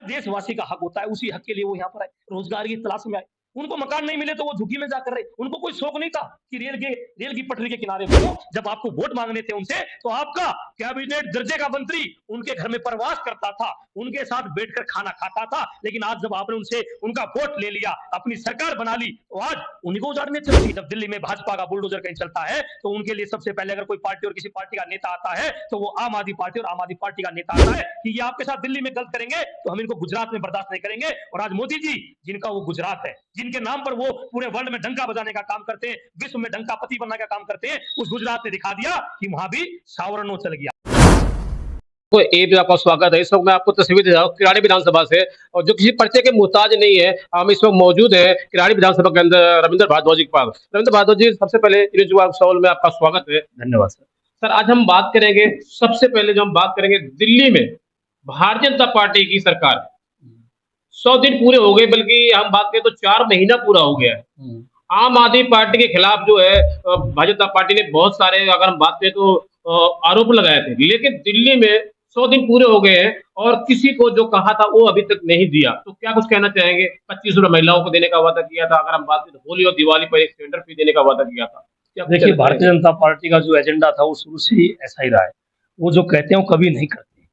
देशवासी का हक होता है, उसी हक के लिए वो यहाँ पर आए, रोजगार की तलाश में आए। उनको मकान नहीं मिले तो वो झुग्गी में जाकर रहे। उनको कोई शौक नहीं था कि रेल की पटरी के किनारे बैठो। जब आपको वोट मांगने थे उनसे, तो आपका कैबिनेट दर्जे का मंत्री उनके घर में प्रवास करता था, उनके साथ बैठकर खाना खाता था। लेकिन आज जब आपने उनसे उनका वोट ले लिया, अपनी सरकार बना ली, तो आज उन्हीं को उजाड़ने चलती। जब दिल्ली में भाजपा का बुलडोजर कहीं चलता है, तो उनके लिए सबसे पहले अगर कोई पार्टी और किसी पार्टी का नेता आता है, तो वो आम आदमी पार्टी और आम आदमी पार्टी का नेता आता है कि ये आपके साथ दिल्ली में गलत करेंगे, तो हम इनको गुजरात में बर्दाश्त नहीं करेंगे। और आज मोदी जी, जिनका वो गुजरात है, जिनके नाम पर वो पूरे वर्ल्ड में डंका बजाने का काम करते हैं, विश्व में डंका पति बनने का काम करते हैं, उस गुजरात ने दिखा दिया कि वहां भी सावरनो चल गया। तो आपका स्वागत है। इस वक्त मैं आपको तस्वीर दे रहा हूँ किराड़ी विधानसभा से, और जो किसी पर्चे के मुहताज नहीं है, हम इस वक्त मौजूद है किराड़ी विधानसभा के अंदर रविंद्र भारद्वाज जी के पास। रविंद्र भारद्वाज जी, सबसे पहले सवाल में आपका स्वागत है। धन्यवाद सर। सर, आज हम बात करेंगे, सबसे पहले जो हम बात करेंगे, दिल्ली में भारतीय जनता पार्टी की सरकार 100 दिन पूरे हो गए, बल्कि हम बात करें तो 4 महीना पूरा हो गया है। आम आदमी पार्टी के खिलाफ जो है भारतीय जनता पार्टी ने बहुत सारे, अगर हम बात करें तो आरोप लगाए थे, लेकिन दिल्ली में 100 दिन पूरे हो गए हैं और किसी को जो कहा था वो अभी तक नहीं दिया। तो क्या कुछ कहना चाहेंगे? 25 रुपए महिलाओं को देने का वादा किया था, अगर हम बात करें तो होली और दिवाली पर एक सिलेंडर फ्री देने का वादा किया था। देखिए, भारतीय जनता पार्टी का जो एजेंडा था वो शुरू से ही ऐसा ही रहा है। वो जो कहते हैं वो कभी नहीं करते।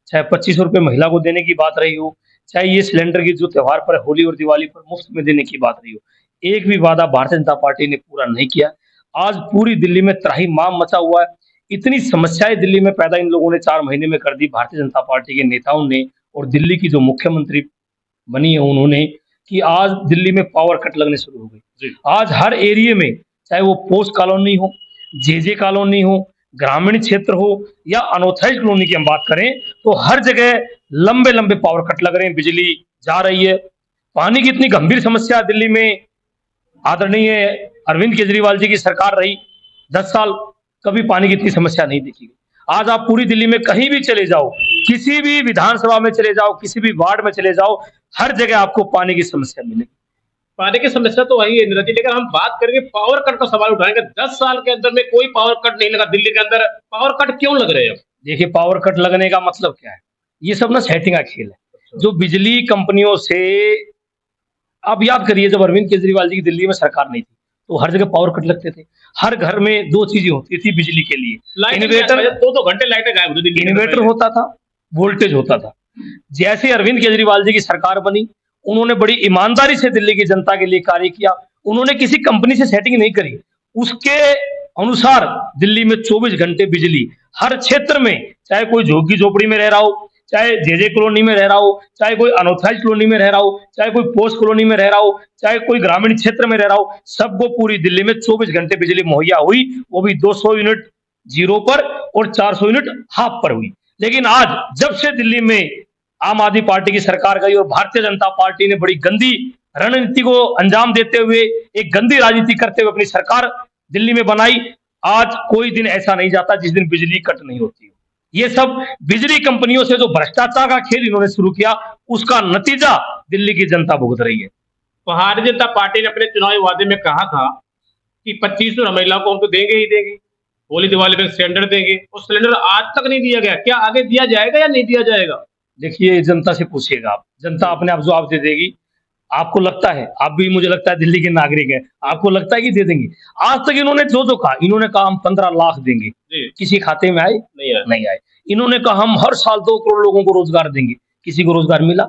चाहे 25 रुपए महिला को देने की बात रही हो, चाहे ये सिलेंडर की जो त्योहार पर होली और दिवाली पर मुफ्त में देने की बात रही हो, एक भी वादा भारतीय जनता पार्टी ने पूरा नहीं किया। आज पूरी दिल्ली में त्राहिमाम मचा हुआ है। इतनी समस्याएं दिल्ली में पैदा इन लोगों ने 4 महीने में कर दी, भारतीय जनता पार्टी के नेताओं ने और दिल्ली की जो मुख्यमंत्री बनी है उन्होंने, कि आज दिल्ली में पावर कट लगने शुरू हो गई। आज हर एरिया में, चाहे वो पोस्ट कॉलोनी हो, जेजे कॉलोनी हो, ग्रामीण क्षेत्र हो या अनऑथराइज्ड कॉलोनी की हम बात करें, तो हर जगह लंबे लंबे पावर कट लग रहे हैं, बिजली जा रही है। पानी की इतनी गंभीर समस्या दिल्ली में आदरणीय अरविंद केजरीवाल जी की सरकार रही 10 साल, कभी पानी की इतनी समस्या नहीं देखी गई। आज आप पूरी दिल्ली में कहीं भी चले जाओ, किसी भी विधानसभा में चले जाओ, किसी भी वार्ड में चले जाओ, हर जगह आपको पानी की समस्या मिलेगी। पानी की समस्या तो वही है नीरज जी, लेकिन हम बात करेंगे पावर कट का सवाल उठाएंगे। 10 साल के अंदर में कोई पावर कट नहीं लगा दिल्ली के अंदर, पावर कट क्यों लग रहे हैं? देखिए, पावर कट लगने का मतलब क्या है? ये सब ना सेटिंग का खेल है। जो बिजली कंपनियों से, आप याद करिए, जब अरविंद केजरीवाल जी की दिल्ली में सरकार नहीं थी तो हर जगह पावर कट लगते थे। हर घर में 2 चीजें होती थी बिजली के लिए, इन्वर्टर, 2-2 घंटे लाइटें गायब होती थी, इन्वर्टर होता था, वोल्टेज होता था। जैसे अरविंद केजरीवाल जी की सरकार बनी, उन्होंने बड़ी ईमानदारी से दिल्ली की जनता के लिए कार्य किया। उन्होंने किसी कंपनी से सेटिंग नहीं करी, उसके अनुसार दिल्ली में 24 घंटे बिजली हर क्षेत्र में, चाहे कोई झोगी झोपड़ी में रह रहा हो, चाहे जेजे कॉलोनी में रह रहा हो, चाहे कोई अनऑथराइज्ड कॉलोनी में रह रहा हो, चाहे कोई पोस्ट कॉलोनी में रह रहा हो, चाहे कोई ग्रामीण क्षेत्र में रह रहा हो, सबको पूरी दिल्ली में 24 घंटे बिजली मुहैया हुई, वो भी 200 यूनिट जीरो पर और 400 यूनिट हाफ पर हुई। लेकिन आज जब से दिल्ली में आम आदमी पार्टी की सरकार गई और भारतीय जनता पार्टी ने बड़ी गंदी रणनीति को अंजाम देते हुए, एक गंदी राजनीति करते हुए अपनी सरकार दिल्ली में बनाई, आज कोई दिन ऐसा नहीं जाता जिस दिन बिजली कट नहीं होती। ये सब बिजली कंपनियों से जो भ्रष्टाचार का खेल इन्होंने शुरू किया, उसका नतीजा दिल्ली की जनता भुगत रही है। भारतीय जनता पार्टी ने अपने चुनावी वादे में कहा था कि 25 महिला को हम तो देंगे ही देंगे, होली दिवाली में सिलेंडर देंगे, और सिलेंडर आज तक नहीं दिया गया। क्या आगे दिया जाएगा या नहीं दिया जाएगा? देखिए, जनता से पूछिएगा आप, जनता अपने आप जवाब दे देगी। आपको लगता है, आप भी, मुझे लगता है दिल्ली के नागरिक हैं, आपको लगता है कि दे देंगे? आज तक इन्होंने जो कहा, इन्होंने कहा हम 15 लाख देंगे, किसी खाते में आए? नहीं आए। इन्होंने कहा हम हर साल 2 करोड़ लोगों को रोजगार देंगे, किसी को रोजगार मिला?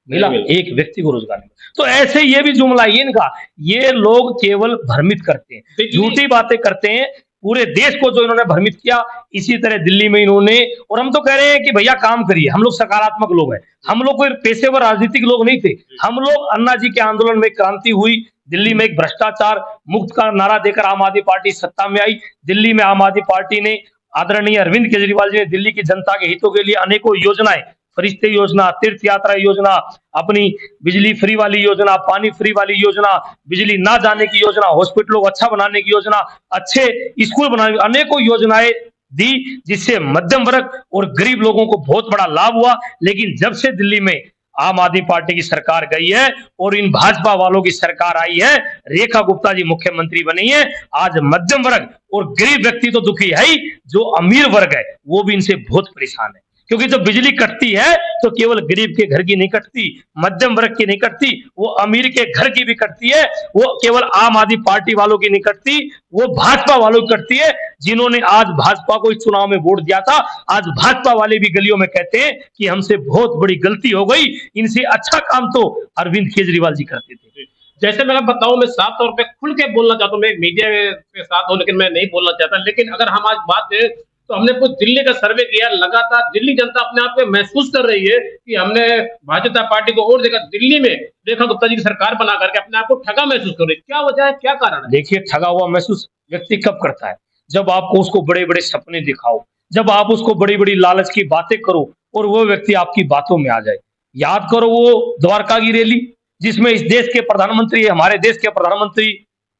एक व्यक्ति को रोजगार मिला। तो ऐसे ये भी जुमला ये इनका, ये लोग केवल भ्रमित करते हैं, झूठी बातें करते हैं। पूरे देश को जो इन्होंने भ्रमित किया, इसी तरह दिल्ली में इन्होंने, और हम तो कह रहे हैं कि भैया काम करिए, हम लोग सकारात्मक लोग हैं, हम लोग कोई पेशेवर राजनीतिक लोग नहीं थे। हम लोग अन्ना जी के आंदोलन में क्रांति हुई, दिल्ली में एक भ्रष्टाचार मुक्त का नारा देकर आम आदमी पार्टी सत्ता में आई। दिल्ली में आम आदमी पार्टी ने, आदरणीय अरविंद केजरीवाल जी ने दिल्ली की जनता के हितों के लिए अनेकों योजनाएं, फरिश्ते योजना, तीर्थ यात्रा योजना, अपनी बिजली फ्री वाली योजना, पानी फ्री वाली योजना, बिजली ना जाने की योजना, हॉस्पिटलों को अच्छा बनाने की योजना, अच्छे स्कूल बनाने, अनेकों योजनाएं दी, जिससे मध्यम वर्ग और गरीब लोगों को बहुत बड़ा लाभ हुआ। लेकिन जब से दिल्ली में आम आदमी पार्टी की सरकार गई है और इन भाजपा वालों की सरकार आई है, रेखा गुप्ता जी मुख्यमंत्री बनी है, आज मध्यम वर्ग और गरीब व्यक्ति तो दुखी है ही, जो अमीर वर्ग है वो भी इनसे बहुत परेशान है। क्योंकि जब बिजली कटती है तो केवल गरीब के घर की नहीं कटती, मध्यम वर्ग की नहीं कटती, वो अमीर के घर की भी कटती है। वो केवल आम आदमी पार्टी वालों की नहीं कटती, वो भाजपा वालों की कटती है, जिन्होंने आज भाजपा को इस चुनाव में वोट दिया था। आज भाजपा वाले भी गलियों में कहते हैं कि हमसे बहुत बड़ी गलती हो गई, इनसे अच्छा काम तो अरविंद केजरीवाल जी करते थे। जैसे मैं बताऊं, मैं साफ तौर पे खुल के बोलना चाहता हूं, मैं मीडिया के साथ हूं लेकिन मैं नहीं बोलना चाहता। लेकिन अगर हम आज बात करें तो हमने कुछ दिल्ली का सर्वे किया, लगातार दिल्ली जनता अपने आप में महसूस कर रही है कि हमने भारतीय जनता पार्टी को वोट देकर दिल्ली में रेखा गुप्ता जी की सरकार बना करके अपने आप को ठगा महसूस कर रही है। क्या वजह है, क्या कारण है? देखिए, ठगा हुआ महसूस व्यक्ति कब करता है? जब आपको उसको बड़े बड़े सपने दिखाओ, जब आप उसको बड़ी बड़ी लालच की बातें करो और वो व्यक्ति आपकी बातों में आ जाए। याद करो वो द्वारका की रैली, जिसमें इस देश के प्रधानमंत्री, हमारे देश के प्रधानमंत्री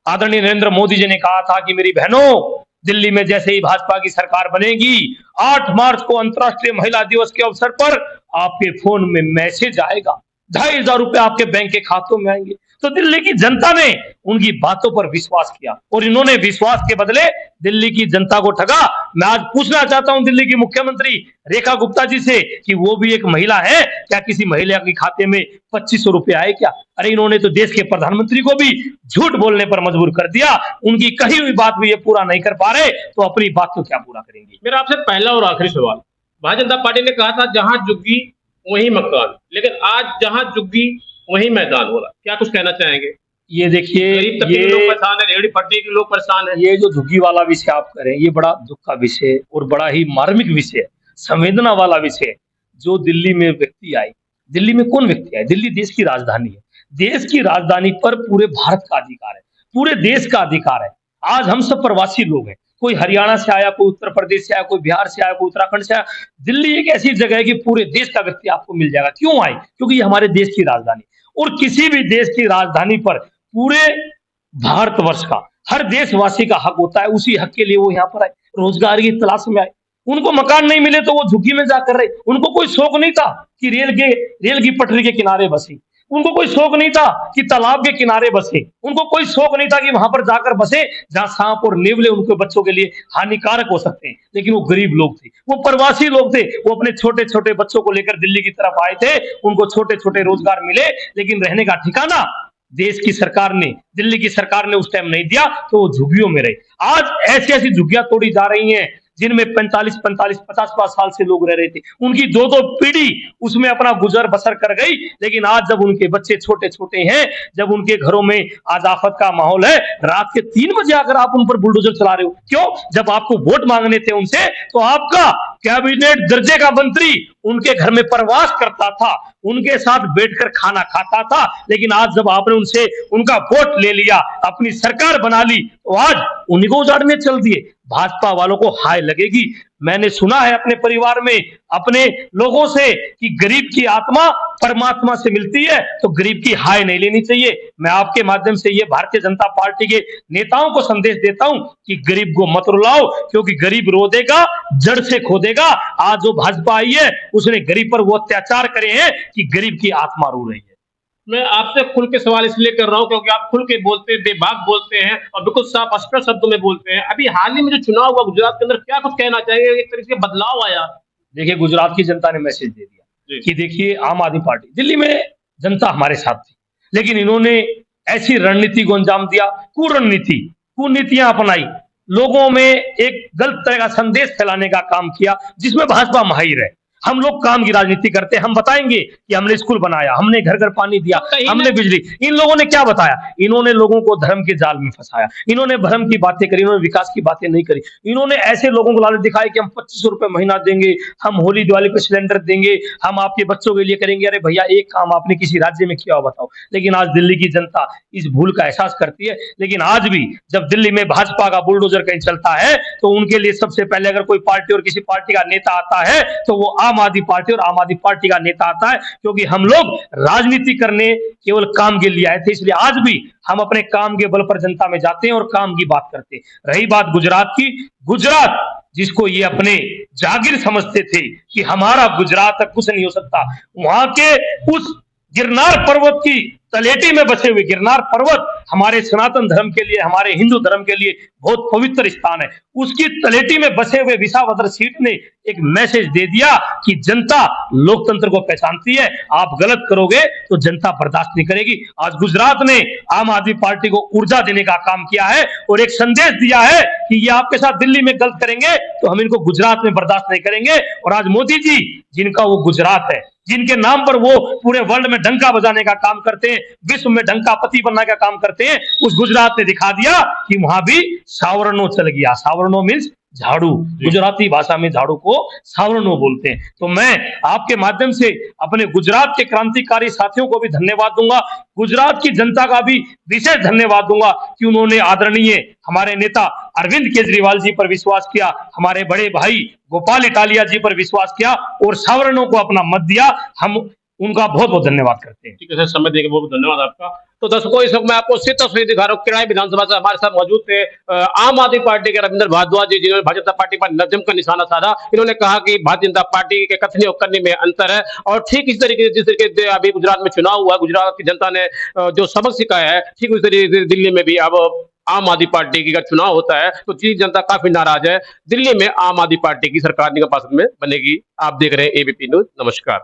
आदरणीय नरेंद्र मोदी जी ने कहा था कि मेरी बहनों, दिल्ली में जैसे ही भाजपा की सरकार बनेगी, 8 मार्च को अंतर्राष्ट्रीय महिला दिवस के अवसर पर आपके फोन में मैसेज आएगा, 2,500 रुपए आपके बैंक के खातों में आएंगे। तो दिल्ली की जनता ने उनकी बातों पर विश्वास किया और इन्होंने विश्वास के बदले दिल्ली की जनता को ठगा। मैं आज पूछना चाहता हूं दिल्ली की मुख्यमंत्री रेखा गुप्ता जी से कि वो भी एक महिला है, क्या किसी महिला के खाते में 2,500 रुपए आए क्या? अरे इन्होंने तो देश के प्रधानमंत्री को भी झूठ बोलने पर मजबूर कर दिया। उनकी कही हुई बात भी ये पूरा नहीं कर पा रहे, तो अपनी बात को क्या पूरा करेंगे? मेरा आपसे पहला और आखिरी सवाल, भारतीय जनता पार्टी ने कहा था जहां झुग्गी वहीं मकान, लेकिन आज जहां झुग्गी वहीं मैदान हो रहा, क्या कुछ कहना चाहेंगे? ये देखिए, ये लोग परेशान है, रेहड़ी पटरी के लोग परेशान है। ये जो झुग्गी वाला विषय आप करें, ये बड़ा दुख का विषय और बड़ा ही मार्मिक विषय है, संवेदना वाला विषय है। जो दिल्ली में व्यक्ति आए, दिल्ली में कौन व्यक्ति आए? दिल्ली देश की राजधानी है, देश की राजधानी पर पूरे भारत का अधिकार है, पूरे देश का अधिकार है। आज हम सब प्रवासी लोग हैं, कोई हरियाणा से आया, कोई उत्तर प्रदेश से आया, कोई बिहार से आया, कोई उत्तराखंड से आया। दिल्ली एक ऐसी जगह है कि पूरे देश का व्यक्ति आपको मिल जाएगा। क्यों आए? क्योंकि ये हमारे देश की राजधानी, और किसी भी देश की राजधानी पर पूरे भारतवर्ष का हर देशवासी का हक होता है। उसी हक के लिए वो यहाँ पर आए, रोजगार की तलाश में आए। उनको मकान नहीं मिले तो वो झुग्गी में जाकर रहे। उनको कोई शौक नहीं था कि रेल की पटरी के किनारे बसे, उनको कोई शौक नहीं था कि तालाब के किनारे बसे, उनको कोई शौक नहीं था कि वहां पर जाकर बसे जहां सांप और नेवले उनके बच्चों के लिए हानिकारक हो सकते हैं। लेकिन वो गरीब लोग थे, वो प्रवासी लोग थे, वो अपने छोटे छोटे बच्चों को लेकर दिल्ली की तरफ आए थे। उनको छोटे छोटे रोजगार मिले, लेकिन रहने का ठिकाना देश की सरकार ने, दिल्ली की सरकार ने उस टाइम नहीं दिया, तो वो झुग्गियों में रहे। आज ऐसी ऐसी झुग्गियां तोड़ी जा रही हैं जिनमें 45, 50 साल से लोग रह रहे थे। उनकी 2 पीढ़ी उसमें अपना गुजर बसर कर गई। लेकिन आज जब उनके बच्चे छोटे छोटे हैं, जब उनके घरों में आज आफत का माहौल है, रात के 3 बजे आकर आप उन पर बुलडोजर चला रहे हो। क्यों? जब आपको वोट मांगने थे उनसे, तो आपका कैबिनेट दर्जे का मंत्री उनके घर में प्रवास करता था, उनके साथ बैठकर खाना खाता था। लेकिन आज जब आपने उनसे उनका वोट ले लिया, अपनी सरकार बना ली, तो आज उन्हीं को उजाड़ने चल दिए। भाजपा वालों को हाय लगेगी। मैंने सुना है अपने परिवार में, अपने लोगों से, कि गरीब की आत्मा परमात्मा से मिलती है, तो गरीब की हाय नहीं लेनी चाहिए। मैं आपके माध्यम से ये भारतीय जनता पार्टी के नेताओं को संदेश देता हूं कि गरीब को मत रुलाओ, क्योंकि गरीब रो देगा, जड़ से खो देगा। आज जो भाजपा आई है, उसने गरीब पर वो अत्याचार करे हैं कि गरीब की आत्मा रो रही है। मैं आपसे खुल के सवाल इसलिए कर रहा हूं क्योंकि आप खुल के बोलते हैं, बेबाक बोलते हैं और बिल्कुल साफ स्पष्ट शब्दों में बोलते हैं। अभी हाल ही में जो चुनाव हुआ गुजरात के अंदर, क्या कुछ कहना चाहिए? एक तरीके से बदलाव आया। देखिए, गुजरात की जनता ने मैसेज दे दिया कि देखिए, आम आदमी पार्टी, दिल्ली में जनता हमारे साथ थी, लेकिन इन्होंने ऐसी रणनीति को अंजाम दिया, कुनीतियां अपनाई, लोगों में एक गलत तरह का संदेश फैलाने का काम किया, जिसमें भाजपा माहिर है। हम लोग काम की राजनीति करते हैं, हम बताएंगे कि हमने स्कूल बनाया, हमने घर घर पानी दिया, हमने बिजली। इन लोगों ने क्या बताया? इन्होंने लोगों को धर्म के जाल में फंसाया, इन्होंने भ्रम की बातें करी, इन्होंने विकास की बातें नहीं करी। इन्होंने ऐसे लोगों को लालच दिखाया कि हम 2500 रुपए महीना देंगे, हम होली दिवाली पे सिलेंडर देंगे, हम आपके बच्चों के लिए करेंगे। अरे भैया, एक काम आपने किसी राज्य में किया हो बताओ? लेकिन आज दिल्ली की जनता इस भूल का एहसास करती है। लेकिन आज भी जब दिल्ली में भाजपा का बुलडोजर कहीं चलता है, तो उनके लिए सबसे पहले अगर कोई पार्टी और किसी पार्टी का नेता आता है, तो वो आम आदमी पार्टी और आम आदमी पार्टी का नेता आता है, क्योंकि हम लोग राजनीति करने केवल काम के लिए आए थे। इसलिए आज भी हम अपने काम के बल पर जनता में जाते हैं और काम की बात करते हैं। रही बात गुजरात की, गुजरात जिसको ये अपने जागीर समझते थे कि हमारा गुजरात तक कुछ नहीं हो सकता, वहां के उस गिरनार पर्वत की तलेटी में बसे हुए गिरनार पर्वत हमारे सनातन धर्म के लिए, हमारे हिंदू धर्म के लिए बहुत पवित्र स्थान है। उसकी तलेटी में बसे हुए विसावदर सीट ने एक मैसेज दे दिया कि जनता लोकतंत्र को पहचानती है, आप गलत करोगे तो जनता बर्दाश्त नहीं करेगी। आज गुजरात ने आम आदमी पार्टी को ऊर्जा देने का काम किया है और एक संदेश दिया है कि ये आपके साथ दिल्ली में गलत करेंगे तो हम इनको गुजरात में बर्दाश्त नहीं करेंगे। और आज मोदी जी, जिनका वो गुजरात है, जिनके नाम पर वो पूरे वर्ल्ड में डंका बजाने का काम करते हैं, विश्व में डंका पति बनने का काम करते हैं, उस गुजरात ने दिखा दिया कि वहां भी सावरनो चल गया। सावरनो मीन्स झाड़ू, गुजराती भाषा में झाड़ू को सावरनो बोलते हैं। तो मैं आपके माध्यम से अपने गुजरात के क्रांतिकारी साथियों को भी धन्यवाद दूंगा, गुजरात की जनता का भी विशेष धन्यवाद दूंगा कि उन्होंने आदरणीय हमारे नेता अरविंद केजरीवाल जी पर विश्वास किया, हमारे बड़े भाई गोपाल इटालिया जी पर विश्वास किया और सावरनों को अपना मत दिया। हम उनका बहुत बहुत धन्यवाद करते हैं। ठीक है सर, समय देने के बहुत धन्यवाद आपका। तो दर्शकों, इस वक्त मैं आपको सीधी तस्वीर दिखा रहा हूँ। किराए विधानसभा से हमारे साथ मौजूद थे आम आदमी पार्टी के रविंद्र भारद्वाज जी, जिन्होंने भारतीय जनता पार्टी पर नजम का निशाना साधा। इन्होंने कहा कि भारतीय जनता पार्टी के कथनी और करने में अंतर है और ठीक इस तरीके से जिस तरीके से अभी गुजरात में चुनाव हुआ, गुजरात की जनता ने जो सबक सिखाया है, ठीक उस तरीके से दिल्ली में भी अब आम आदमी पार्टी की अगर चुनाव होता है तो चीन जनता काफी नाराज है। दिल्ली में आम आदमी पार्टी की सरकार निगम पार्षद में बनेगी। आप देख रहे हैं एबीपी न्यूज। नमस्कार।